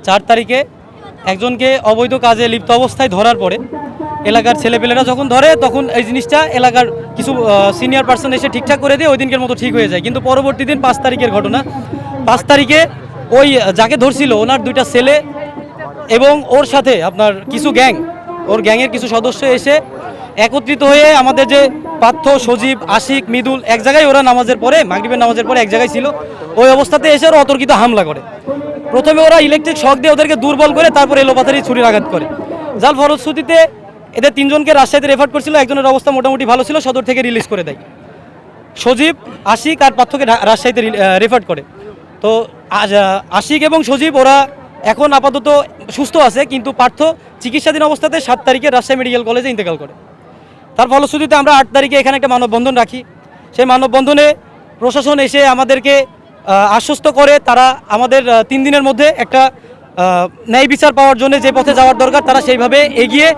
4 তারিখে একজনকে অবৈধ কাজে লিপ্ত অবস্থায় ধরার পরে এলাকার ছেলেপেলেরা যখন ধরে তখন এই জিনিসটা এলাকার কিছু সিনিয়র পার্সন এসে ঠিকঠাক করে দিয়ে ওই দিনকের মতো ঠিক হয়ে যায়। কিন্তু পরবর্তী দিন 5 তারিখের ঘটনা, 5 তারিখে ওই যাকে ধরছিল ওনার 2টা ছেলে এবং ওর সাথে আপনার কিছু ওর গ্যাংয়ের কিছু সদস্য এসে একত্রিত হয়ে আমাদের যে পার্থ, সজীব, আশিক, মৃদুল এক জায়গায় ওরা নামাজের পরে মাগরিবের নামাজের পরে এক জায়গায় ছিল, ওই অবস্থাতে এসে ওরা অতর্কিত হামলা করে। প্রথমে ওরা ইলেকট্রিক শক দিয়ে ওদেরকে দুর্বল করে তারপরে এলোপাথারি ছুরির আঘাত করে। যার ফলশ্রুতিতে এদের 3 জনকে রাজশাহীতে রেফার করছিল, একজনের অবস্থা মোটামুটি ভালো ছিল, সদর থেকে রিলিজ করে দেয়। সজীব, আশিক আর পার্থকে রাজশাহীতে রেফার করে। তো আশিক এবং সজীব ওরা এখন আপাতত সুস্থ আছে, কিন্তু পার্থ চিকিৎসাধীন অবস্থাতে 7 তারিখে রাজশাহী মেডিকেল কলেজে ইন্তেকাল করে। তার ফলশ্রুতিতে আমরা 8 তারিখে এখানে একটা মানববন্ধন রাখি। সেই মানববন্ধনে প্রশাসন এসে আমাদেরকে আশ্বস্ত করে তারা আমাদের 3 দিনের মধ্যে একটা ন্যায় বিচার পাওয়ার জন্য যে পথে যাওয়ার দরকার তারা সেইভাবে এগিয়ে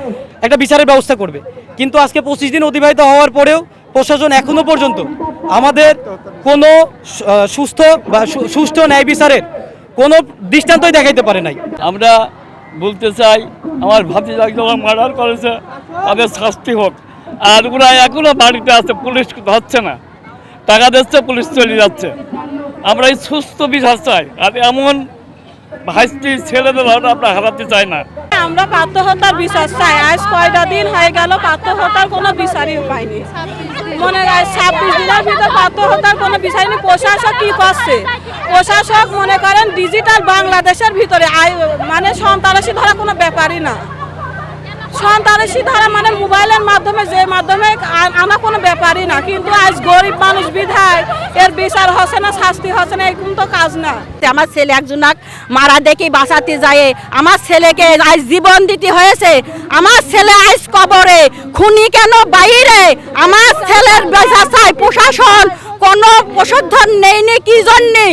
একটা বিচারের ব্যবস্থা করবে। কিন্তু আজকে 25 দিন অতিবাহিত হওয়ার পরেও প্রশাসন এখনও পর্যন্ত আমাদের কোনো সুষ্ঠু ন্যায় বিচারের কোনো দৃষ্টান্তই দেখাইতে পারে নাই। আমরা বলতে চাই আমার ভাতিজাকে যখন মার্ডার করেছে তাদের শাস্তি হোক। আর ওরা এখনো বাড়িতে আছে, পুলিশ হচ্ছে না, টাকা দিচ্ছে, পুলিশ চলে যাচ্ছে। আমরা এই সুস্থ বিচার চাই, আর এমন ভাইস্তি ছেলেদের আমরা হারাতে চাই না। আমরা পার্থ হত্যার বিচার চাই। আজ কয়টা দিন হয়ে গেল পার্থ হত্যার কোনো বিচারই পাইনি। মনে হয় 26 দিনের ভিতরে পার্থ হত্যার কোনো বিচার নেই। প্রশাসক কি করছে? প্রশাসক মনে করেন ডিজিটাল বাংলাদেশের ভিতরে মানে সন্ত্রাসী ধরা কোনো ব্যাপারই না। সন্ত্রাসী ধরা মানে মোবাইলের মাধ্যমে যে মাধ্যমে আনা কোনো ব্যাপারই না। কিন্তু আজ গরিব মানুষ বিধায় এর বিচার হচ্ছে না, শাস্তি হচ্ছে না, এরকম তো কাজ না। আমার ছেলে একজনক মারা দেখি বাঁচাতে যায়, আমার ছেলেকে আজ জীবন দিতে হয়েছে। আমার ছেলে আজ কবরে, খুনি কেন বাইরে? আমার ছেলের বিচার চাই। প্রশাসন কোনো প্রশোধন নেই কি জন্যে?